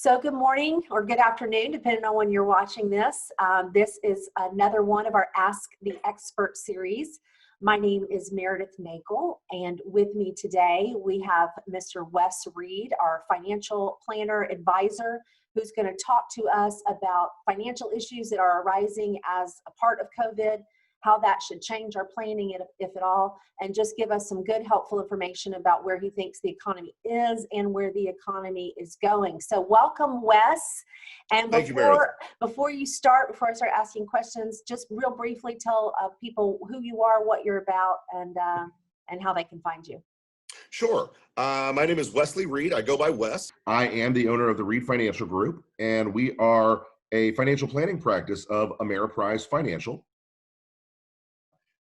So good morning or good afternoon, depending on when you're watching this. This is another one of our Ask the Expert series. My name is Merideth Nagel, and with me today we have Mr. Wes Reed, our financial planner advisor, who's going to talk to us about financial issues that are arising as a part of COVID, how that should change our planning, if at all, and just give us some good, helpful information about where he thinks the economy is and where the economy is going. So welcome, Wes. And Thank you, Meredith. before I start asking questions, just real briefly tell people who you are, what you're about, and how they can find you. Sure. My name is Wesley Reed. I go by Wes. I am the owner of the Reed Financial Group, and we are a financial planning practice of Ameriprise Financial.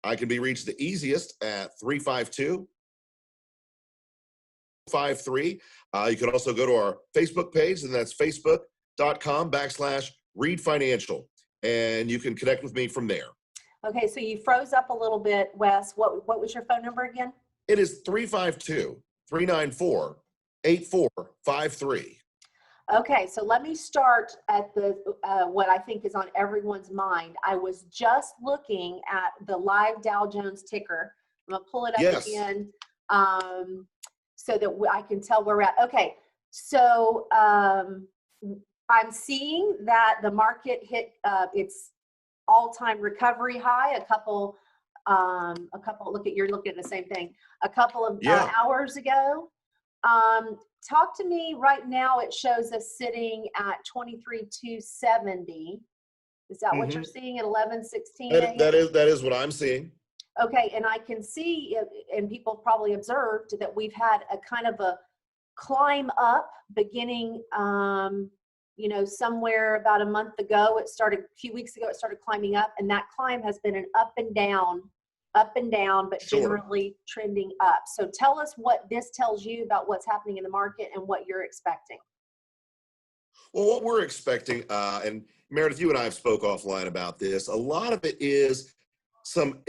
I can be reached the easiest at 352-53. You can also go to our Facebook page, and that's facebook.com/Reed Financial, and you can connect with me from there. Okay, so you froze up a little bit, Wes. What was your phone number again? It is 352-394-8453. Okay, so let me start at the what I think is on everyone's mind. I was just looking at the live Dow Jones ticker. I'm gonna pull it up again so that I can tell where we're at. Okay, so I'm seeing that the market hit its all-time recovery high a couple. You're looking at the same thing. A couple of hours ago. Talk to me right now. It shows us sitting at 23,270. Is that what you're seeing at 11:16? That is what I'm seeing. Okay, and I can see, and people probably observed that we've had a kind of a climb up beginning. Somewhere about a month ago, a few weeks ago, it started climbing up, and that climb has been an up and down, but generally trending up. So tell us what this tells you about what's happening in the market and what you're expecting. Well, what we're expecting, and Meredith, you and I have spoke offline about this, a lot of it is some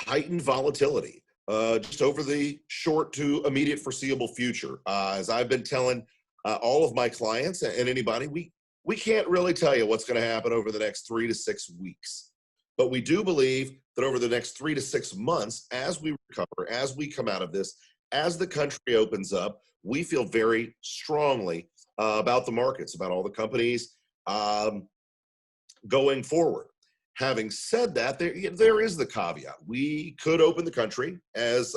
heightened volatility just over the short to immediate foreseeable future. As I've been telling all of my clients and anybody, we can't really tell you what's going to happen over the next 3 to 6 weeks. But we do believe that over the next 3 to 6 months, as we recover, as we come out of this, as the country opens up, we feel very strongly about the markets, about all the companies going forward. Having said that, there is the caveat. We could open the country as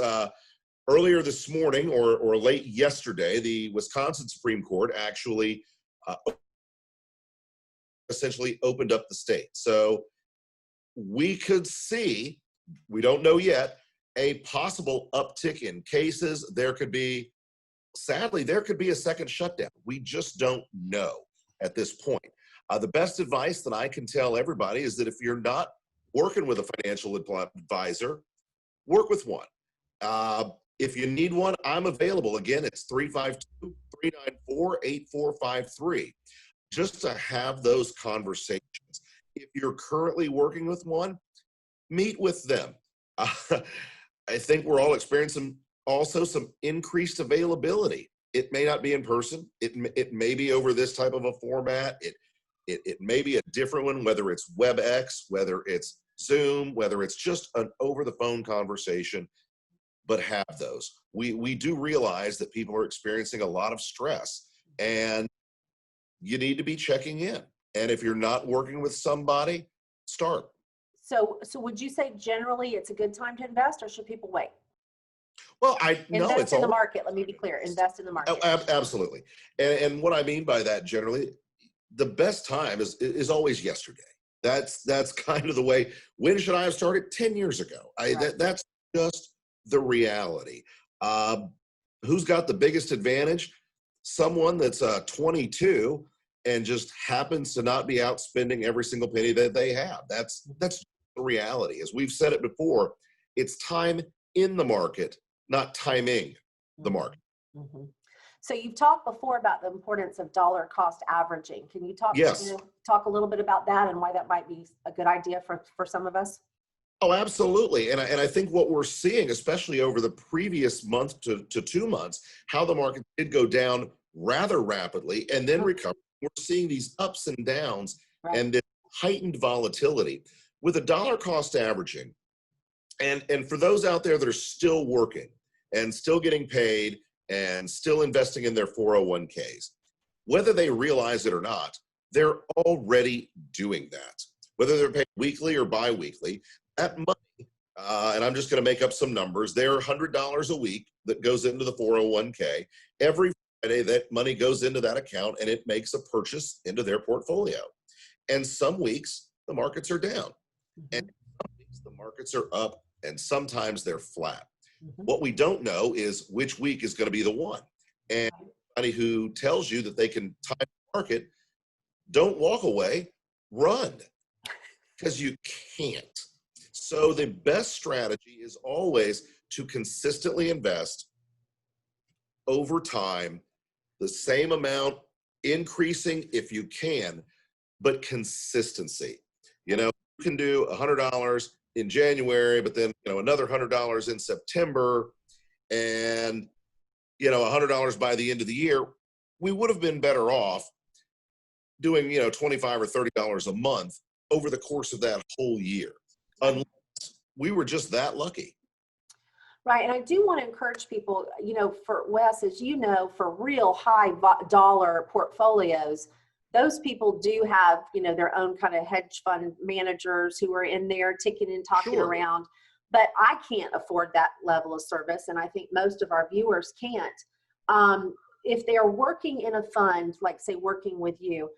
earlier this morning or late yesterday, the Wisconsin Supreme Court actually essentially opened up the state. So we could see, we don't know yet, a possible uptick in cases. Sadly, there could be a second shutdown. We just don't know at this point. The best advice that I can tell everybody is that if you're not working with a financial advisor, work with one. If you need one, I'm available. Again, it's 352-394-8453. Just to have those conversations. If you're currently working with one, meet with them. I think we're all experiencing also some increased availability. It may not be in person. It may be over this type of a format. It may be a different one, whether it's WebEx, whether it's Zoom, whether it's just an over-the-phone conversation, but have those. We do realize that people are experiencing a lot of stress, and you need to be checking in. And if you're not working with somebody, start. So would you say generally it's a good time to invest, or should people wait? Well, invest in the market. Let me be clear. Invest in the market. Absolutely. And what I mean by that generally, the best time is always yesterday. That's kind of the way. When should I have started? 10 years ago. That's just the reality. Who's got the biggest advantage? Someone that's 22 and just happens to not be out spending every single penny that they have. That's the reality. As we've said it before, it's time in the market, not timing the market. Mm-hmm. So you've talked before about the importance of dollar cost averaging. Can you talk a little bit about that and why that might be a good idea for some of us? Oh, absolutely. And I think what we're seeing, especially over the previous month to 2 months, how the market did go down rather rapidly and then recover We're seeing these ups and downs Right. and this heightened volatility with a dollar cost averaging. And for those out there that are still working and still getting paid and still investing in their 401ks, whether they realize it or not, they're already doing that. Whether they're paid weekly or biweekly, that money, and I'm just going to make up some numbers, they're $100 a week that goes into the 401k. Every Friday, that money goes into that account and it makes a purchase into their portfolio. And some weeks, the markets are down. And some weeks, the markets are up, and sometimes they're flat. What we don't know is which week is going to be the one. And anybody who tells you that they can time the market, don't walk away, run, because you can't. So the best strategy is always to consistently invest over time, the same amount, increasing if you can, but consistency. You know, you can do $100 in January, but then, you know, another $100 in September, and, you know, $100 by the end of the year. We would have been better off doing, you know, $25 or $30 a month over the course of that whole year, unless we were just that lucky. Right. And I do want to encourage people, you know, for Wes, as you know, for real high dollar portfolios, those people do have, you know, their own kind of hedge fund managers who are in there ticking and talking around. But I can't afford that level of service. And I think most of our viewers can't. If they are working in a fund, like say working with you,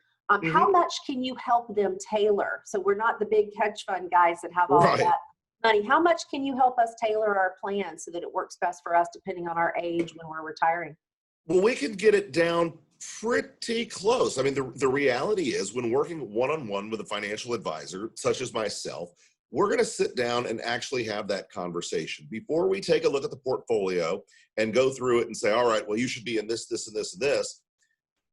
how much can you help them tailor? So we're not the big hedge fund guys that have all of that money. How much can you help us tailor our plan so that it works best for us depending on our age when we're retiring? Well, we can get it down pretty close. I mean, the reality is when working one-on-one with a financial advisor, such as myself, we're going to sit down and actually have that conversation. Before we take a look at the portfolio and go through it and say, all right, well, you should be in this, this, and this, and this,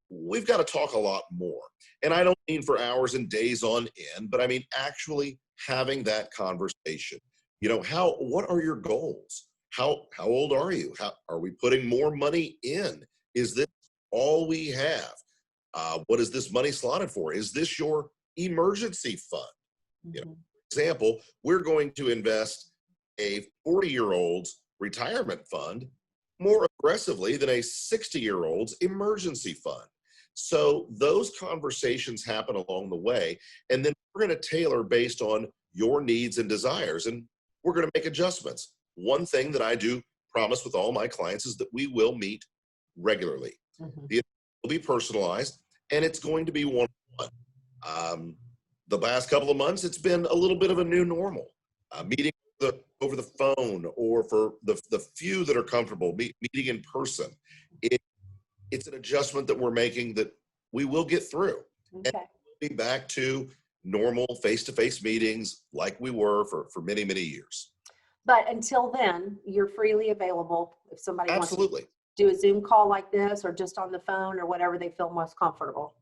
we've got to talk a lot more. And I don't mean for hours and days on end, but I mean actually having that conversation. You know, what are your goals? How old are you? Are we putting more money in? Is this all we have? What is this money slotted for? Is this your emergency fund? You know, for example, we're going to invest a 40-year-old's retirement fund more aggressively than a 60-year-old's emergency fund. So those conversations happen along the way, and then we're going to tailor based on your needs and desires, and we're going to make adjustments. One thing that I do promise with all my clients is that we will meet regularly. It will be personalized, and it's going to be one-on-one. The last couple of months, it's been a little bit of a new normal. Meeting over the phone, or for the few that are comfortable, meeting in person. It's an adjustment that we're making that we will get through. And we'll be back to normal face-to-face meetings like we were for many, many years. But until then, you're freely available if somebody wants to do a Zoom call like this, or just on the phone, or whatever they feel most comfortable.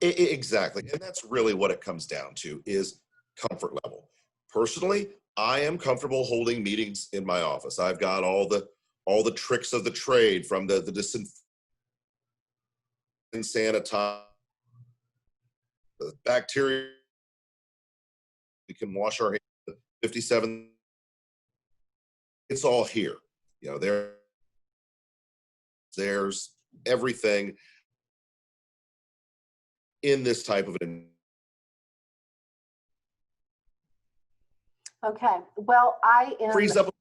Exactly. And that's really what it comes down to, is comfort level. Personally, I am comfortable holding meetings in my office. I've got all the tricks of the trade, from the sanitize, the bacteria. We can wash our hands. 57. It's all here. You know, there's everything in this type of an. Okay. Well, I am. Freeze up.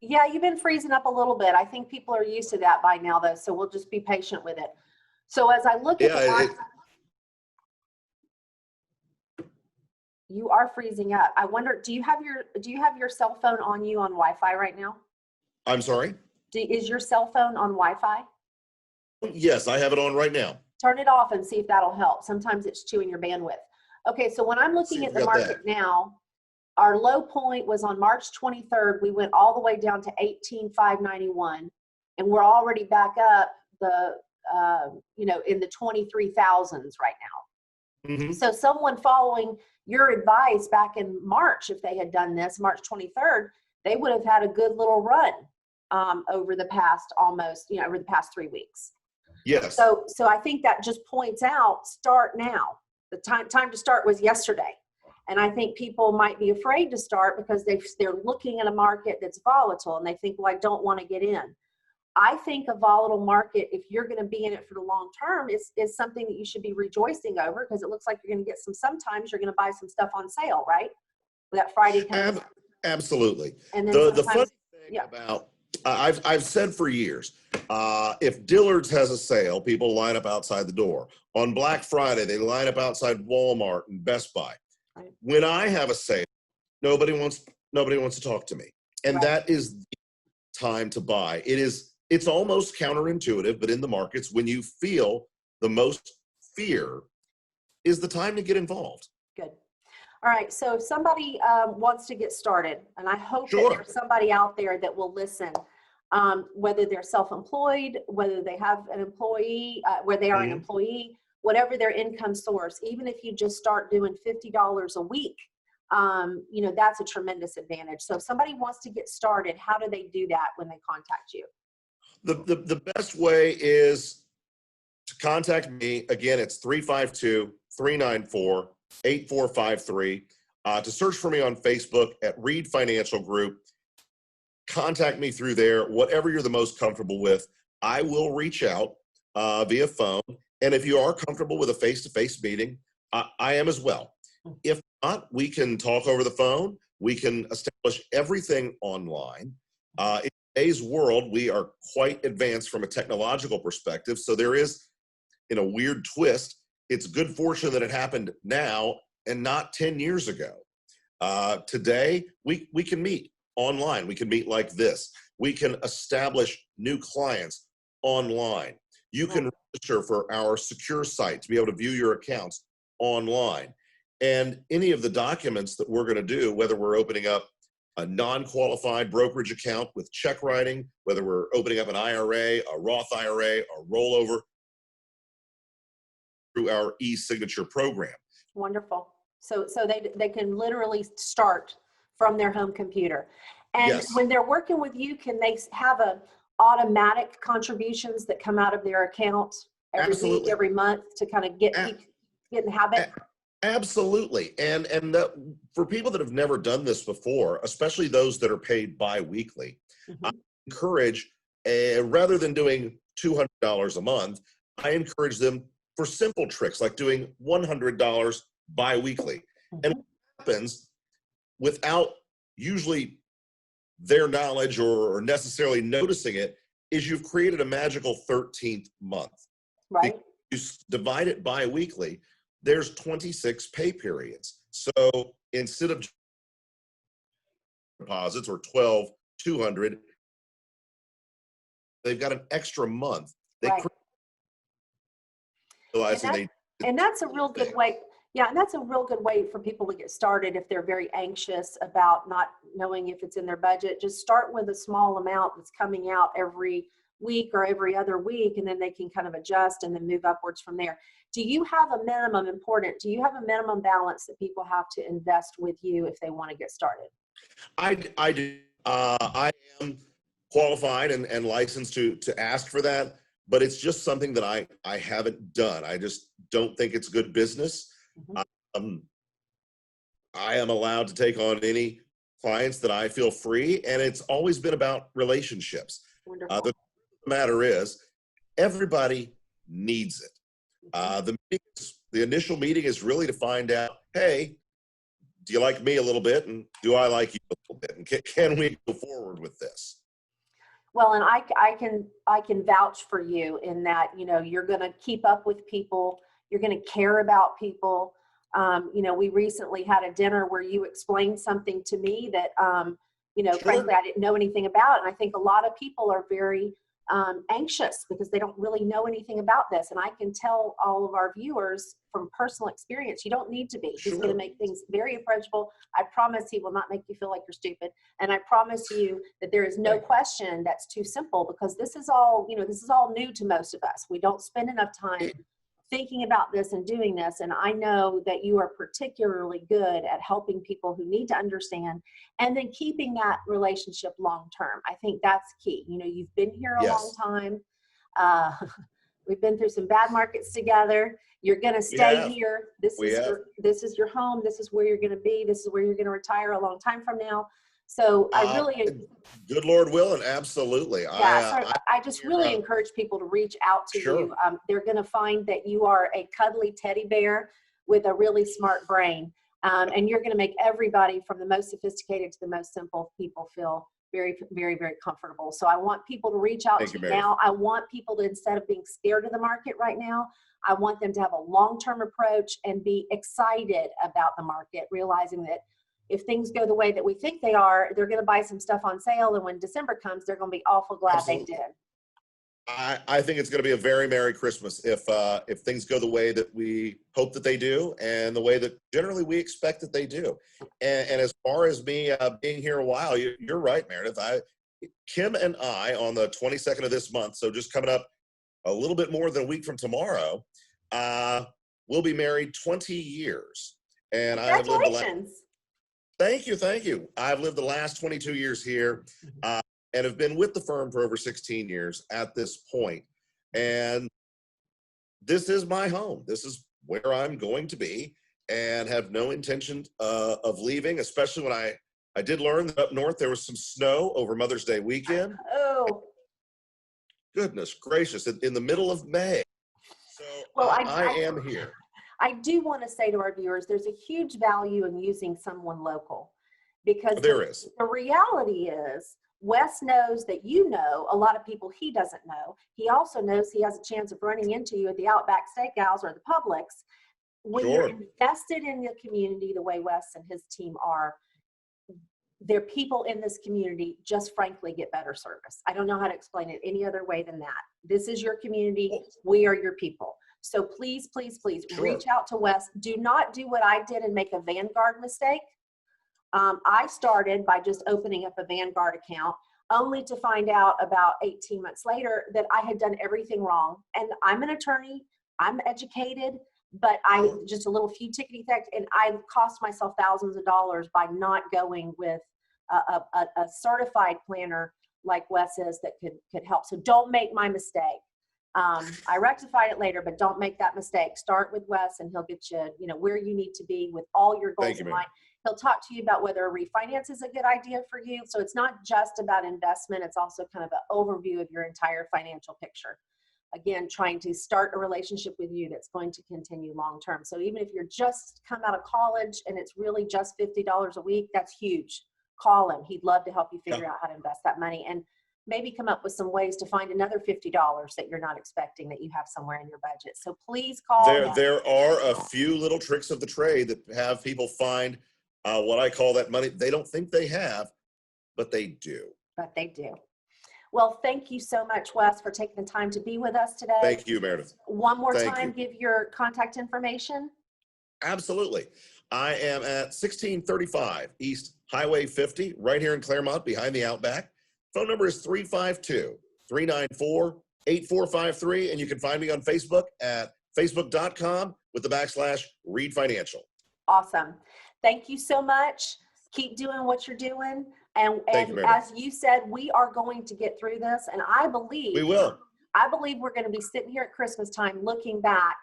Yeah, you've been freezing up a little bit. I think people are used to that by now, though, so we'll just be patient with it. So as I look at you are freezing up. I wonder, do you have your cell phone on you on Wi-Fi right now? I'm sorry? Is your cell phone on Wi-Fi? Yes, I have it on right now. Turn it off and see if that'll help. Sometimes it's chewing your bandwidth. Okay, so when I'm looking at the market now, our low point was on March 23rd. We went all the way down to 18,591, and we're already back up in the 23,000s right now. So someone following your advice back in March, if they had done this March 23rd, they would have had a good little run over the past over the past 3 weeks. Yes. So I think that just points out, start now. The time to start was yesterday. And I think people might be afraid to start because they're looking at a market that's volatile and they think, well, I don't want to get in. I think a volatile market, if you're going to be in it for the long term, is something that you should be rejoicing over, because it looks like you're going to get sometimes you're going to buy some stuff on sale, right? That Friday comes. Absolutely. And then the funny thing about, I've said for years, if Dillard's has a sale, people line up outside the door. On Black Friday, they line up outside Walmart and Best Buy. Right. When I have a sale, nobody wants to talk to me. And that is the time to buy. It's almost counterintuitive, but in the markets, when you feel the most fear, is the time to get involved. Good. All right. So if somebody wants to get started, and I hope that there's somebody out there that will listen, whether they're self-employed, whether they have an employee, where they are an employee, whatever their income source, even if you just start doing $50 a week, that's a tremendous advantage. So if somebody wants to get started, how do they do that when they contact you? The best way is to contact me. Again, it's 352-394-8453. To search for me on Facebook at Reed Financial Group. Contact me through there. Whatever you're the most comfortable with, I will reach out via phone. And if you are comfortable with a face-to-face meeting, I am as well. If not, we can talk over the phone. We can establish everything online. In today's world, we are quite advanced from a technological perspective. So there is, in a weird twist, it's good fortune that it happened now and not 10 years ago. Today, we can meet online. We can meet like this. We can establish new clients online. You can register for our secure site to be able to view your accounts online. And any of the documents that we're going to do, whether we're opening up a non-qualified brokerage account with check writing, whether we're opening up an IRA, a Roth IRA, a rollover, through our e-signature program. Wonderful. So they can literally start from their home computer. And when they're working with you, can they have automatic contributions that come out of their account every week, every month, to kind of get in the habit? Absolutely. And for people that have never done this before, especially those that are paid bi-weekly, I encourage, rather than doing $200 a month, I encourage them for simple tricks like doing $100 bi-weekly. And what happens without usually their knowledge or necessarily noticing it is you've created a magical 13th month. Right. You divide it bi-weekly, there's 26 pay periods. So instead of deposits or 12,200, they've got an extra month. They and that's a real good way. Yeah, and that's a real good way for people to get started if they're very anxious about not knowing if it's in their budget. Just start with a small amount that's coming out every week or every other week, and then they can kind of adjust and then move upwards from there. Do you have a minimum balance that people have to invest with you if they want to get started? I do. I am qualified and licensed to ask for that, but it's just something that I haven't done. I just don't think it's good business. I am allowed to take on any clients that I feel free, and it's always been about relationships. Wonderful. The matter is, everybody needs it. The initial meeting is really to find out, hey, do you like me a little bit, and do I like you a little bit, and can we go forward with this? Well, and I can vouch for you in that, you're going to keep up with people. You're going to care about people. We recently had a dinner where you explained something to me that, frankly, I didn't know anything about. And I think a lot of people are very anxious because they don't really know anything about this. And I can tell all of our viewers from personal experience, you don't need to be. He's going to make things very approachable. I promise he will not make you feel like you're stupid. And I promise you that there is no question that's too simple, because this is all new to most of us. We don't spend enough time thinking about this and doing this. And I know that you are particularly good at helping people who need to understand and then keeping that relationship long term. I think that's key. You've been here a long time. We've been through some bad markets together. You're going to stay here. This is your home. This is where you're going to be. This is where you're going to retire a long time from now. So I really, good Lord willing, absolutely. Yeah, I just really encourage people to reach out to you. They're going to find that you are a cuddly teddy bear with a really smart brain. And you're going to make everybody from the most sophisticated to the most simple people feel very, very, very comfortable. So I want people to reach out to you now. I want people to, instead of being scared of the market right now, I want them to have a long-term approach and be excited about the market, realizing that if things go the way that we think they are, they're going to buy some stuff on sale. And when December comes, they're going to be awful glad they did. I think it's going to be a very Merry Christmas if things go the way that we hope that they do and the way that generally we expect that they do. And as far as me being here a while, you're right, Meredith. Kim and I, on the 22nd of this month, so just coming up a little bit more than a week from tomorrow, we'll be married 20 years. And congratulations. Thank you. I've lived the last 22 years here. And have been with the firm for over 16 years at this point. And this is my home. This is where I'm going to be and have no intention of leaving, especially when I did learn that up north there was some snow over Mother's Day weekend. Oh. Goodness gracious, in the middle of May. So well, I am here. I do want to say to our viewers, there's a huge value in using someone local because the reality is, Wes knows that you know a lot of people he doesn't know. He also knows he has a chance of running into you at the Outback Steakhouse or the Publix. When you're invested in the community the way Wes and his team are, their people in this community just frankly get better service. I don't know how to explain it any other way than that. This is your community. We are your people. So please, please, please reach out to Wes. Do not do what I did and make a Vanguard mistake. I started by just opening up a Vanguard account only to find out about 18 months later that I had done everything wrong. And I'm an attorney, I'm educated, but I just a little few tickety theft, and I cost myself thousands of dollars by not going with a certified planner like Wes is that could help. So don't make my mistake. I rectified it later, but don't make that mistake. Start with Wes and he'll get you, where you need to be with all your goals in mind. He'll talk to you about whether a refinance is a good idea for you. So it's not just about investment. It's also kind of an overview of your entire financial picture. Again, trying to start a relationship with you that's going to continue long-term. So even if you're just come out of college and it's really just $50 a week, that's huge. Call him. He'd love to help you figure out how to invest that money and maybe come up with some ways to find another $50 that you're not expecting that you have somewhere in your budget. So please call. There are a few little tricks of the trade that have people find what I call that money they don't think they have, but they do. But they do. Well, thank you so much, Wes, for taking the time to be with us today. Thank you, Meredith. One more time, give your contact information. Absolutely. I am at 1635 East Highway 50, right here in Claremont, behind the Outback. Phone number is 352-394-8453, and you can find me on Facebook at facebook.com with the /Reed Financial. Awesome. Thank you so much. Keep doing what you're doing. And as you said, we are going to get through this. And I believe we will. I believe we're going to be sitting here at Christmas time looking back.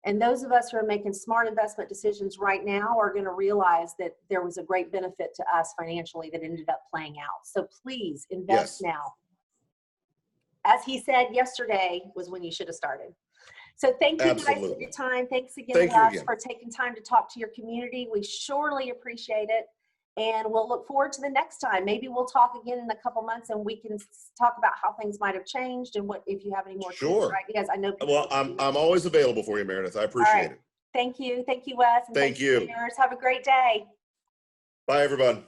And those of us who are making smart investment decisions right now are going to realize that there was a great benefit to us financially that ended up playing out. So please invest now. As he said yesterday was when you should have started. So thank you guys for your time. Thanks again, Wes, for taking time to talk to your community. We surely appreciate it. And we'll look forward to the next time. Maybe we'll talk again in a couple months and we can talk about how things might have changed and what if you have any more ideas. I know. Well, I'm always available for you, Meredith. I appreciate it. Thank you. Thank you, Wes. And thank you. Viewers. Have a great day. Bye, everyone.